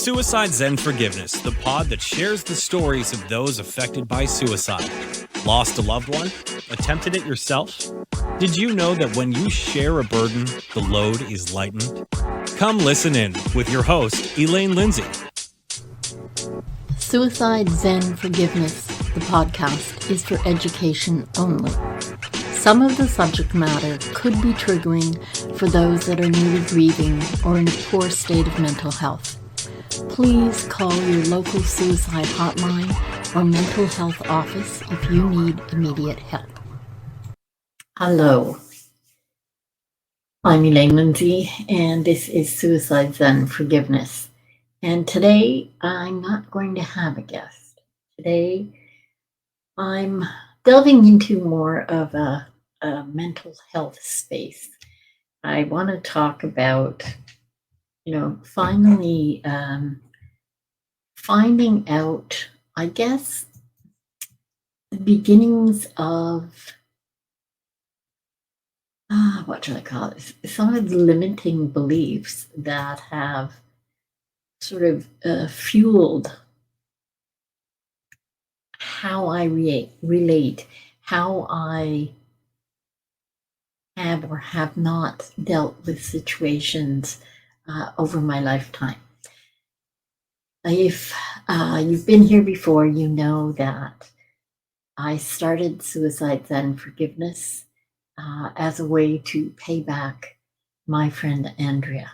Suicide Zen Forgiveness, the pod that shares the stories of those affected by suicide. Lost a loved one? Attempted it yourself? Did you know that when you share a burden, the load is lightened? Come listen in with your host, Elaine Lindsay. Suicide Zen Forgiveness, the podcast, is for education only. Some of the subject matter could be triggering for those that are newly grieving or in a poor state of mental health. Please call your local suicide hotline or mental health office if you need immediate help. Hello, I'm Elaine Lindsay, and this is Suicide Zen Forgiveness. And today, I'm not going to have a guest. Today, I'm delving into more of a mental health space. I want to talk about, finally finding out, I guess, the beginnings of, what should I call it? Some of the limiting beliefs that have sort of fueled how I relate, how I have or have not dealt with situations over my lifetime. If you've been here before, you know that I started Suicide Zen Forgiveness as a way to pay back my friend Andrea,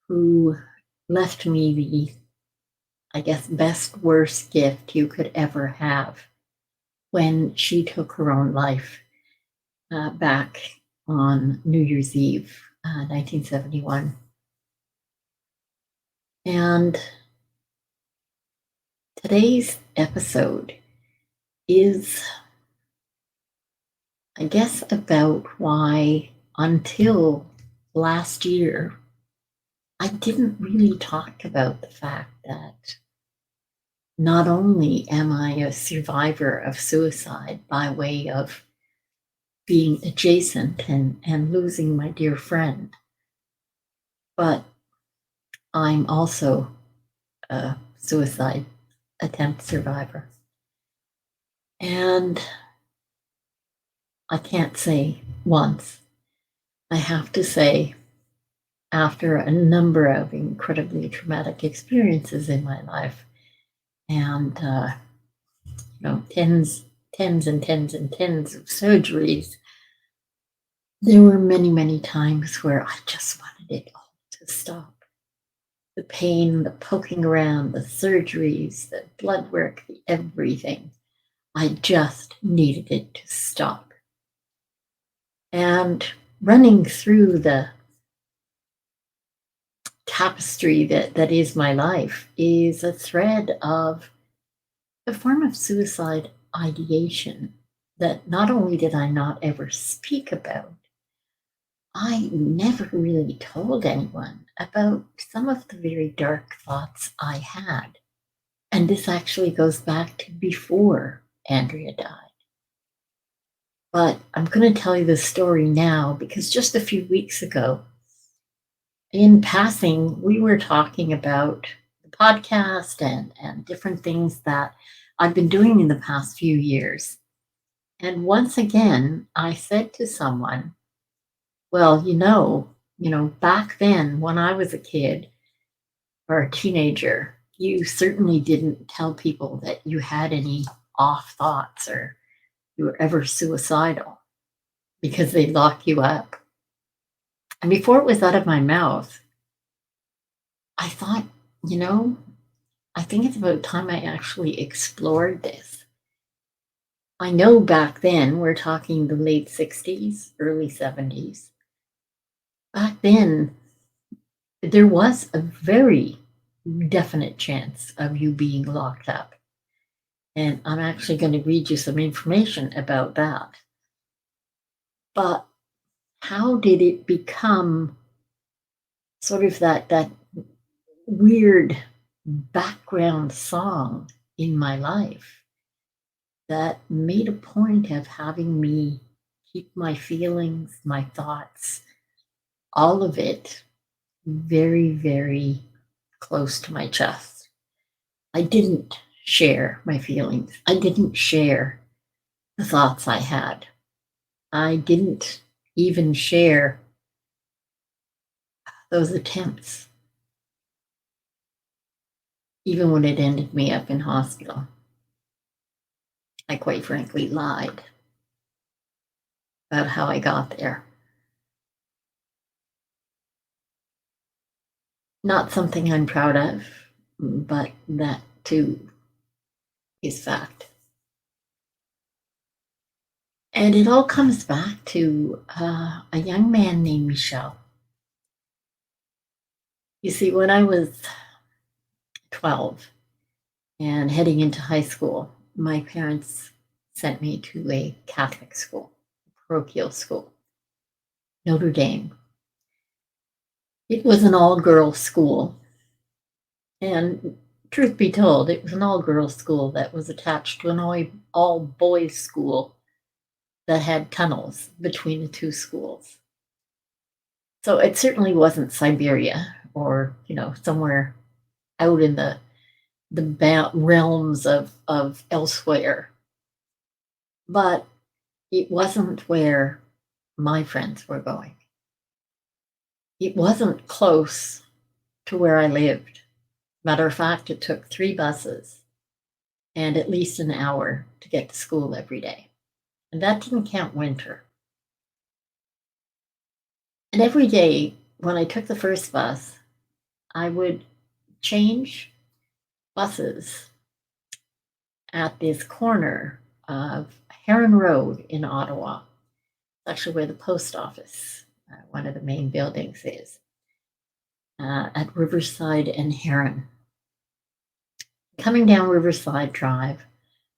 who left me the, I guess, best, worst gift you could ever have when she took her own life back on New Year's Eve, 1971. And today's episode is, I guess, about why until last year, I didn't really talk about the fact that not only am I a survivor of suicide by way of being adjacent and losing my dear friend, but I'm also a suicide attempt survivor. And I can't say once. I have to say, after a number of incredibly traumatic experiences in my life, and tens and tens and tens of surgeries, there were many, many times where I just wanted it all to stop. The pain, the poking around, the surgeries, the blood work, the everything. I just needed it to stop. And running through the tapestry that is my life is a thread of a form of suicide ideation that not only did I not ever speak about, I never really told anyone about some of the very dark thoughts I had. And this actually goes back to before Andrea died. But I'm going to tell you the story now because just a few weeks ago, in passing, we were talking about the podcast and different things that I've been doing in the past few years. And once again, I said to someone, well, back then when I was a kid or a teenager, you certainly didn't tell people that you had any off thoughts or you were ever suicidal because they'd lock you up. And before it was out of my mouth, I thought, I think it's about time I actually explored this. I know back then, we're talking the late 60s, early 70s. Back then, there was a very definite chance of you being locked up. And I'm actually going to read you some information about that. But how did it become sort of that weird background song in my life that made a point of having me keep my feelings, my thoughts, all of it very, very close to my chest. I didn't share my feelings. I didn't share the thoughts I had. I didn't even share those attempts, even when it ended me up in hospital. I quite frankly lied about how I got there. Not something I'm proud of, but that too is fact. And it all comes back to a young man named Michel. You see, when I was 12 and heading into high school, my parents sent me to a Catholic school, parochial school, Notre Dame. It was an all-girls school. And truth be told, it was an all-girls school that was attached to an all-boys school that had tunnels between the two schools. So it certainly wasn't Siberia or, somewhere out in the realms of elsewhere. But it wasn't where my friends were going. It wasn't close to where I lived. Matter of fact, it took 3 buses and at least an hour to get to school every day. And that didn't count winter. And every day when I took the first bus, I would change buses at this corner of Heron Road in Ottawa. Actually, where the post office, one of the main buildings, is, at Riverside and Heron. Coming down Riverside Drive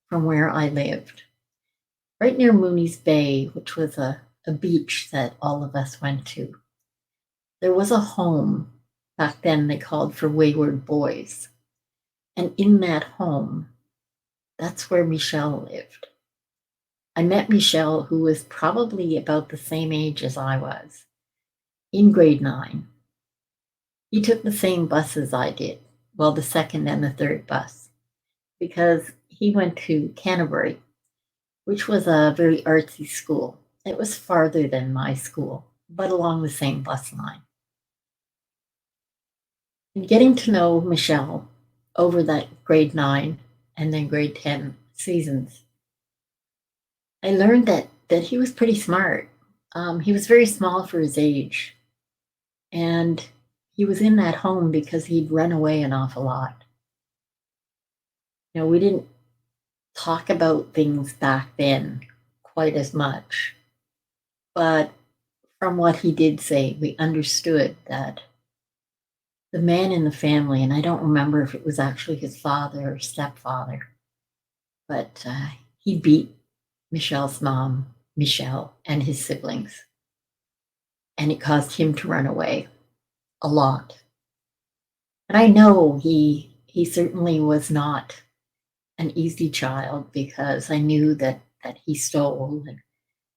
from where I lived, right near Mooney's Bay, which was a beach that all of us went to, there was a home back then they called for wayward boys. And in that home, that's where Michel lived. I met Michel, who was probably about the same age as I was, in grade 9. He took the same bus as I did, well, the second and the third bus, because he went to Canterbury, which was a very artsy school. It was farther than my school, but along the same bus line. And getting to know Michel over that grade 9 and then grade 10 seasons, I learned that he was pretty smart. He was very small for his age, and he was in that home because he'd run away an awful lot. We didn't talk about things back then quite as much, but from what he did say, we understood that the man in the family, and I don't remember if it was actually his father or stepfather, but he beat Michel's mom, Michel, and his siblings. And it caused him to run away a lot. And I know he certainly was not an easy child, because I knew that he stole and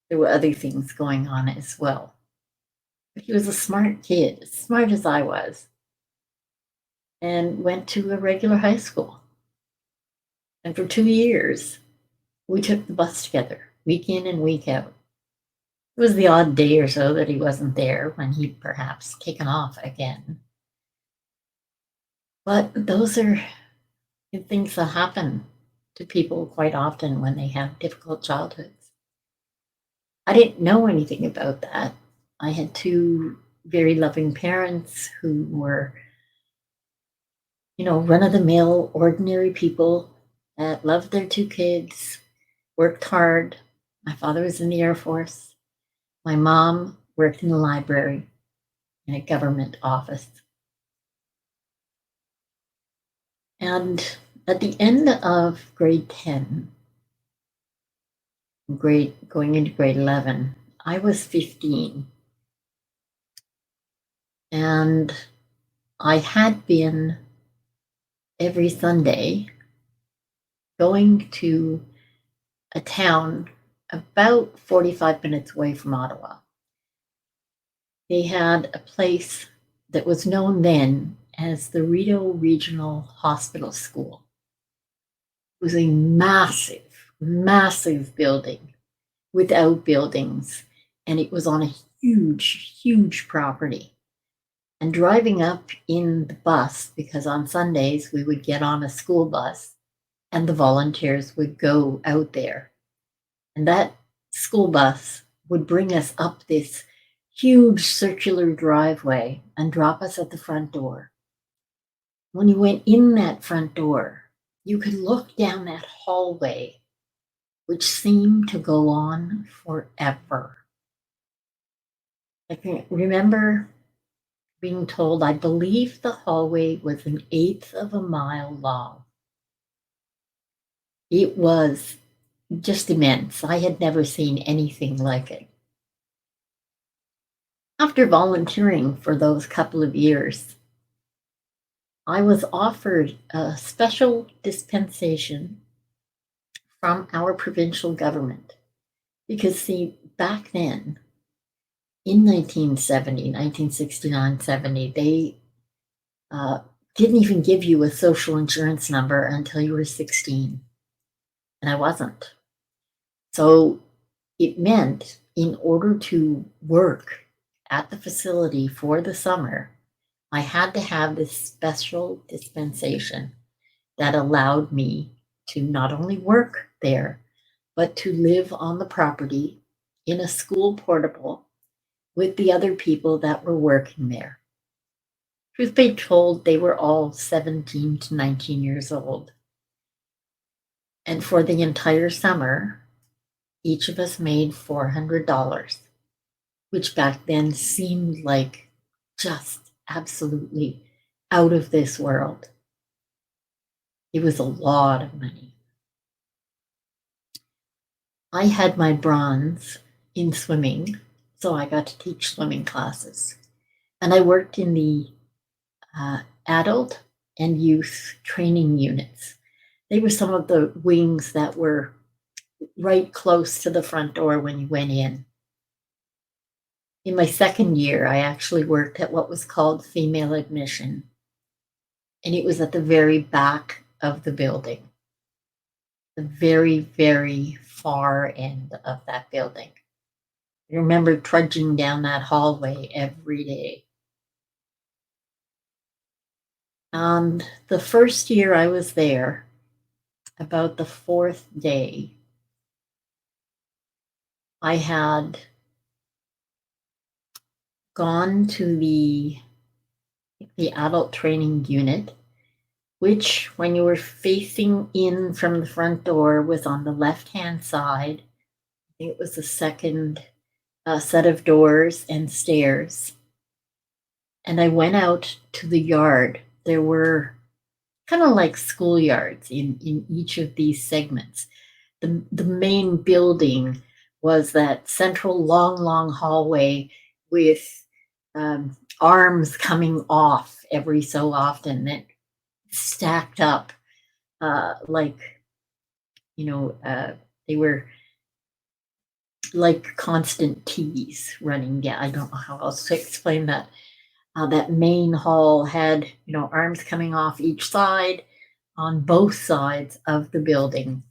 there were other things going on as well. But he was a smart kid, as smart as I was, and went to a regular high school. And for 2 years, we took the bus together, week in and week out. It was the odd day or so that he wasn't there, when he'd perhaps taken off again. But those are things that happen to people quite often when they have difficult childhoods. I didn't know anything about that. I had 2 very loving parents who were, run-of-the-mill, ordinary people that loved their 2 kids, worked hard. My father was in the Air Force. My mom worked in the library in a government office. And at the end of grade 10, going into grade 11, I was 15. And I had been every Sunday going to a town about 45 minutes away from Ottawa. They had a place that was known then as the Rideau Regional Hospital School. It was a massive, massive building with outbuildings, and it was on a huge, huge property. And driving up in the bus, because on Sundays we would get on a school bus and the volunteers would go out there. And that school bus would bring us up this huge circular driveway and drop us at the front door. When you went in that front door, you could look down that hallway, which seemed to go on forever. I can remember being told, I believe the hallway was 1/8 of a mile long. It was just immense. I had never seen anything like it. After volunteering for those couple of years, I was offered a special dispensation from our provincial government. Because, see, back then, in 1969, 70, they didn't even give you a social insurance number until you were 16. And I wasn't. So it meant in order to work at the facility for the summer, I had to have this special dispensation that allowed me to not only work there, but to live on the property in a school portable with the other people that were working there. Truth be told, they were all 17 to 19 years old. And for the entire summer, each of us made $400, which back then seemed like just absolutely out of this world. It was a lot of money. I had my bronze in swimming, so I got to teach swimming classes. And I worked in the adult and youth training units. They were some of the wings that were right close to the front door when you went in. In my second year, I actually worked at what was called female admission, and it was at the very back of the building, the very, very far end of that building. I remember trudging down that hallway every day. And the first year I was there, about the fourth day, I had gone to the adult training unit, which when you were facing in from the front door was on the left-hand side. I think it was the second set of doors and stairs. And I went out to the yard. There were kind of like schoolyards in each of these segments. The main building was that central long hallway with arms coming off every so often that stacked up they were like constant T's running down. I don't know how else to explain that. That main hall had, arms coming off each side on both sides of the building.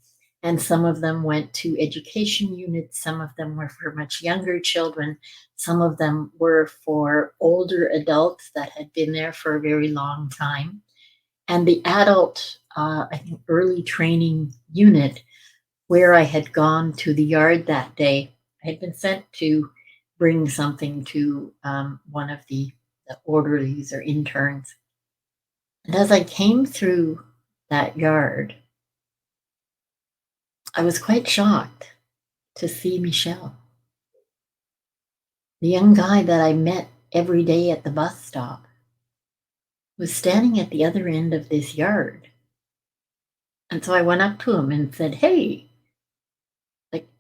And some of them went to education units. Some of them were for much younger children. Some of them were for older adults that had been there for a very long time. And the adult, I think, early training unit where I had gone to the yard that day, I had been sent to bring something to one of the orderlies or interns. And as I came through that yard, I was quite shocked to see Michel, the young guy that I met every day at the bus stop, was standing at the other end of this yard. And so I went up to him and said, "Hey,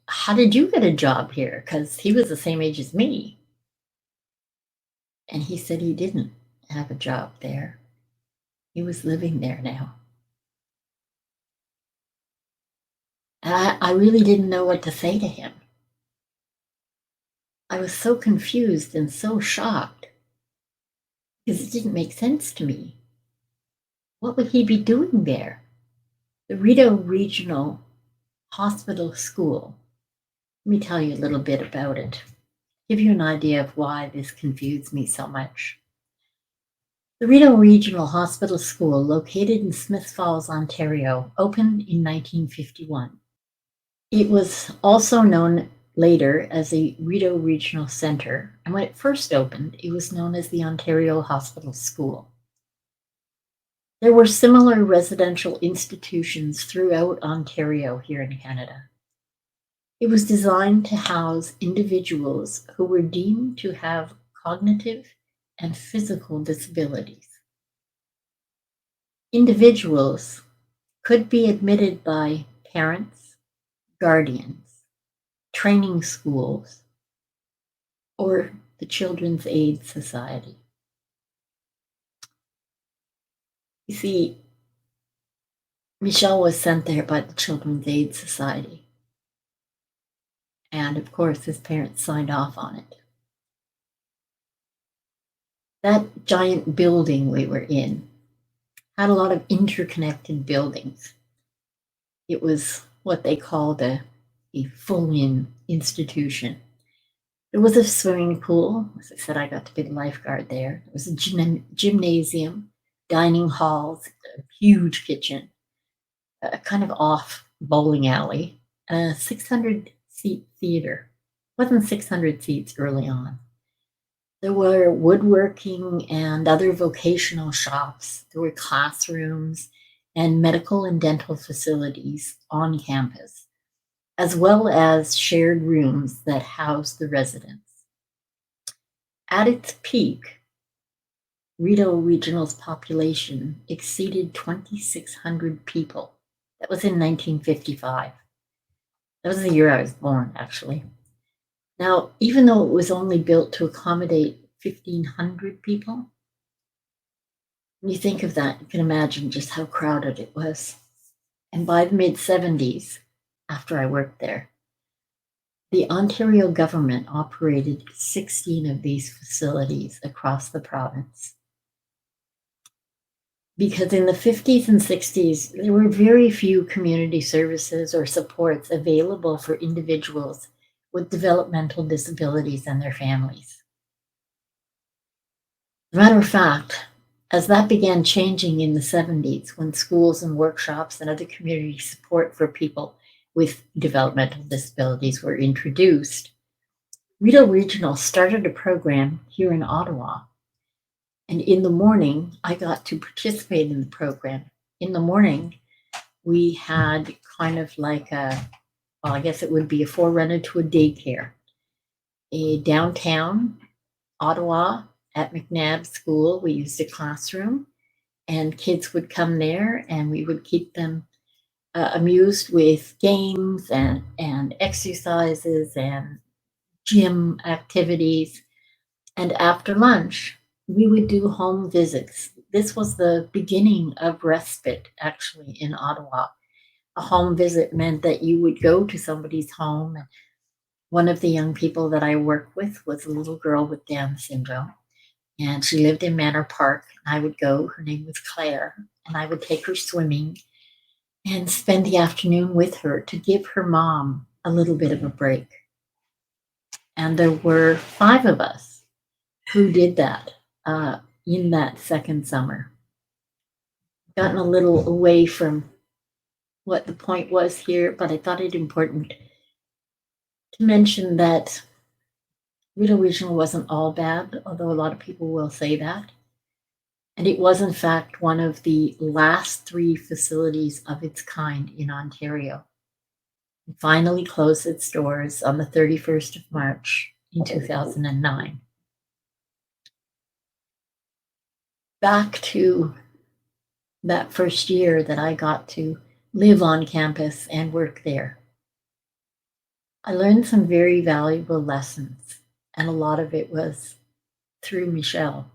how did you get a job here?" Because he was the same age as me. And he said he didn't have a job there. He was living there now. And I really didn't know what to say to him. I was so confused and so shocked because it didn't make sense to me. What would he be doing there? The Rideau Regional Hospital School. Let me tell you a little bit about it, give you an idea of why this confused me so much. The Rideau Regional Hospital School, located in Smith Falls, Ontario, opened in 1951. It was also known later as the Rideau Regional Centre, and when it first opened, it was known as the Ontario Hospital School. There were similar residential institutions throughout Ontario here in Canada. It was designed to house individuals who were deemed to have cognitive and physical disabilities. Individuals could be admitted by parents, guardians, training schools, or the Children's Aid Society. You see, Michel was sent there by the Children's Aid Society. And of course, his parents signed off on it. That giant building we were in had a lot of interconnected buildings. It was what they called a full-in institution. There was a swimming pool. As I said, I got to be the lifeguard there. There was a gymnasium, dining halls, a huge kitchen, a kind of off bowling alley, a 600-seat theater. It wasn't 600 seats early on. There were woodworking and other vocational shops. There were classrooms and medical and dental facilities on campus, as well as shared rooms that housed the residents. At its peak, Rideau Regional's population exceeded 2,600 people. That was in 1955. That was the year I was born, actually. Now, even though it was only built to accommodate 1,500 people, when you think of that, you can imagine just how crowded it was. And by the mid-70s, after I worked there, the Ontario government operated 16 of these facilities across the province. Because in the 50s and 60s, there were very few community services or supports available for individuals with developmental disabilities and their families. As a matter of fact, as that began changing in the 70s, when schools and workshops and other community support for people with developmental disabilities were introduced, Rideau Regional started a program here in Ottawa. And in the morning, I got to participate in the program. In the morning, we had kind of like I guess it would be a forerunner to a daycare. A downtown Ottawa at McNabb School, we used a classroom, and kids would come there, and we would keep them amused with games and exercises and gym activities. And after lunch, we would do home visits. This was the beginning of respite, actually, in Ottawa. A home visit meant that you would go to somebody's home. One of the young people that I worked with was a little girl with Down syndrome, and she lived in Manor Park. I would go, her name was Claire, and I would take her swimming and spend the afternoon with her to give her mom a little bit of a break. And there were 5 of us who did that in that second summer. Gotten a little away from what the point was here, but I thought it important to mention that Rideau Regional wasn't all bad, although a lot of people will say that. And it was, in fact, one of the last 3 facilities of its kind in Ontario. It finally closed its doors on the 31st of March in 2009. Back to that first year that I got to live on campus and work there. I learned some very valuable lessons, and a lot of it was through Michel,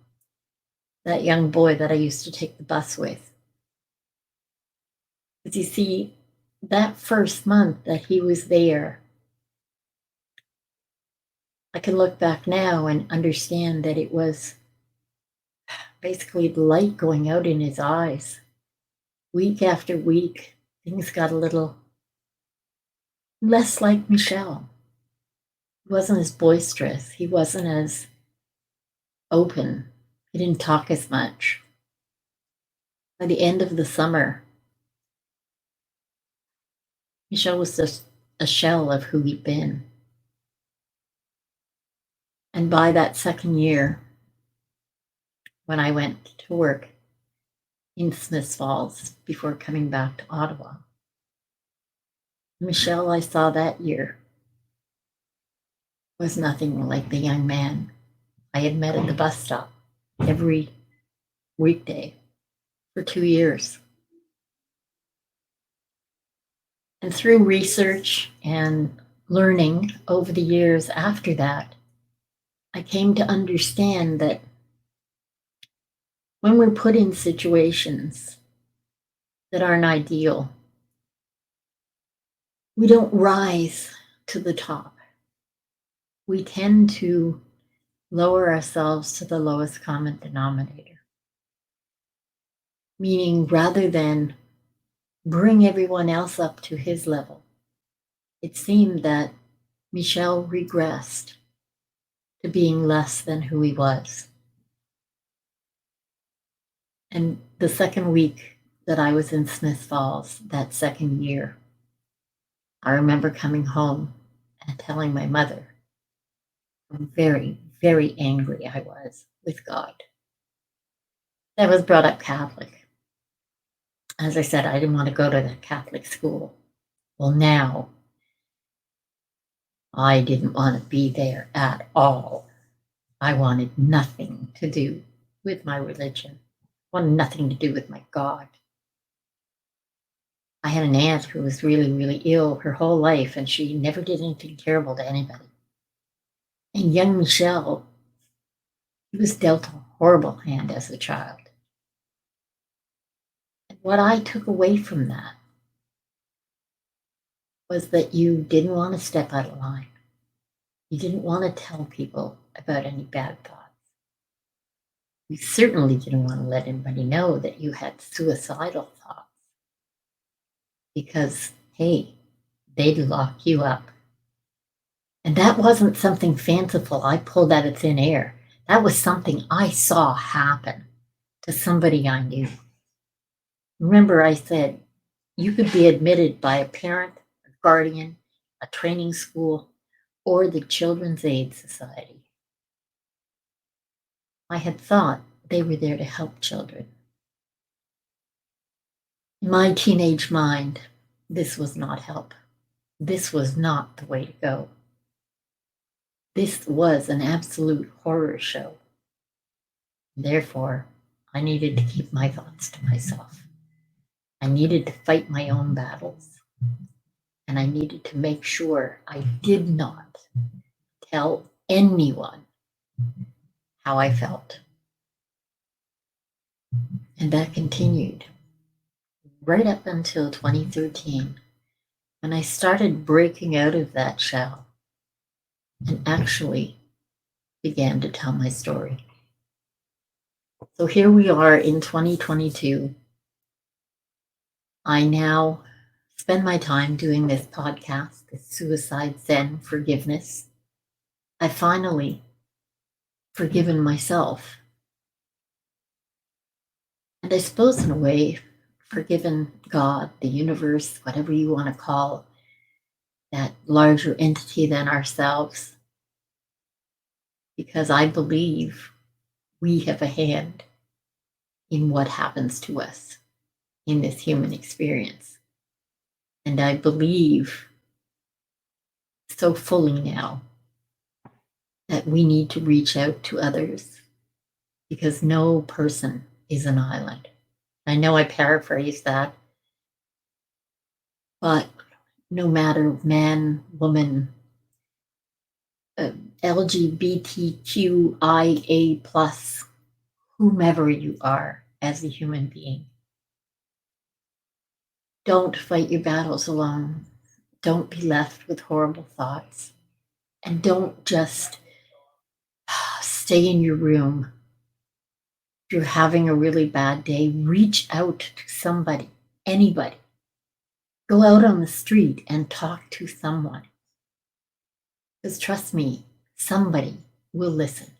that young boy that I used to take the bus with. Because you see, that first month that he was there, I can look back now and understand that it was basically the light going out in his eyes. week after week, things got a little less like Michel. He wasn't as boisterous. He wasn't as open. He didn't talk as much. By the end of the summer, Michel was just a shell of who he'd been. And by that second year, when I went to work in Smiths Falls before coming back to Ottawa, Michel I saw that year was nothing like the young man I had met at the bus stop every weekday for 2 years. And through research and learning over the years after that, I came to understand that when we're put in situations that aren't ideal, we don't rise to the top. We tend to lower ourselves to the lowest common denominator. Meaning, rather than bring everyone else up to his level, it seemed that Michel regressed to being less than who he was. And the second week that I was in Smiths Falls, that second year, I remember coming home and telling my mother how very, very angry I was with God. I was brought up Catholic. As I said, I didn't want to go to the Catholic school. Well, now I didn't want to be there at all. I wanted nothing to do with my religion. I wanted nothing to do with my God. I had an aunt who was really, really ill her whole life, and she never did anything terrible to anybody. And young Michel, he was dealt a horrible hand as a child. And what I took away from that was that you didn't want to step out of line. You didn't want to tell people about any bad thoughts. You certainly didn't want to let anybody know that you had suicidal thoughts. Because, hey, they'd lock you up. And that wasn't something fanciful I pulled out of thin air. That was something I saw happen to somebody I knew. Remember, I said you could be admitted by a parent, a guardian, a training school, or the Children's Aid Society. I had thought they were there to help children. In my teenage mind, this was not help. This was not the way to go. This was an absolute horror show. Therefore, I needed to keep my thoughts to myself. I needed to fight my own battles. And I needed to make sure I did not tell anyone how I felt. And that continued right up until 2013, when I started breaking out of that shell and actually began to tell my story. So here we are in 2022. I now spend my time doing this podcast, this Suicide Zen Forgiveness. I finally forgiven myself. And I suppose in a way, forgiven God, the universe, whatever you want to call that larger entity than ourselves. Because I believe we have a hand in what happens to us in this human experience. And I believe so fully now that we need to reach out to others because no person is an island. I know I paraphrased that, but no matter man, woman, LGBTQIA+, whomever you are as a human being, don't fight your battles alone. Don't be left with horrible thoughts. And don't just stay in your room. If you're having a really bad day, reach out to somebody. anybody. Go out on the street and talk to someone. Because trust me, somebody will listen.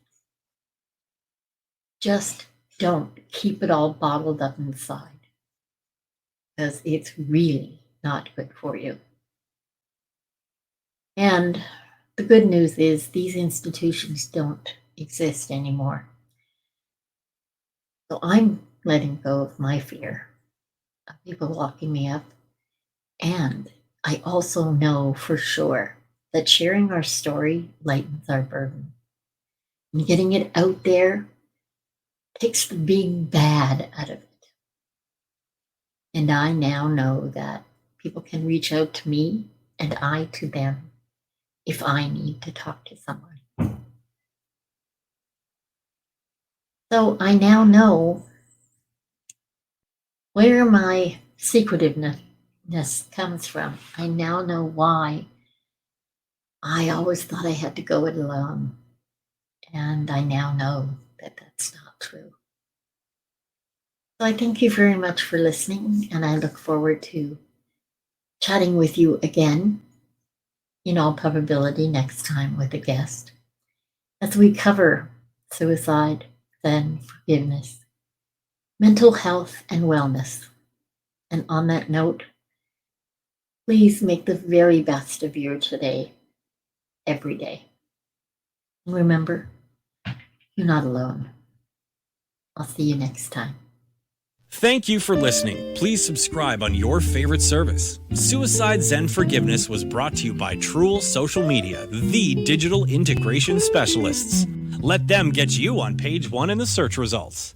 Just don't keep it all bottled up inside, because it's really not good for you. And the good news is these institutions don't exist anymore. So I'm letting go of my fear of people locking me up. And I also know for sure that sharing our story lightens our burden. And getting it out there takes the big bad out of it. And I now know that people can reach out to me and I to them if I need to talk to someone. So I now know where my secretiveness comes from. I now know why I always thought I had to go it alone. And I now know that that's not true. So I thank you very much for listening, and I look forward to chatting with you again, in all probability next time with a guest, as we cover suicide, then forgiveness, mental health, and wellness. And on that note, please make the very best of your today, every day. And remember, you're not alone. I'll see you next time. Thank you for listening. Please subscribe on your favorite service. Suicide Zen Forgiveness was brought to you by Truel Social Media, the digital integration specialists. Let them get you on page 1 in the search results.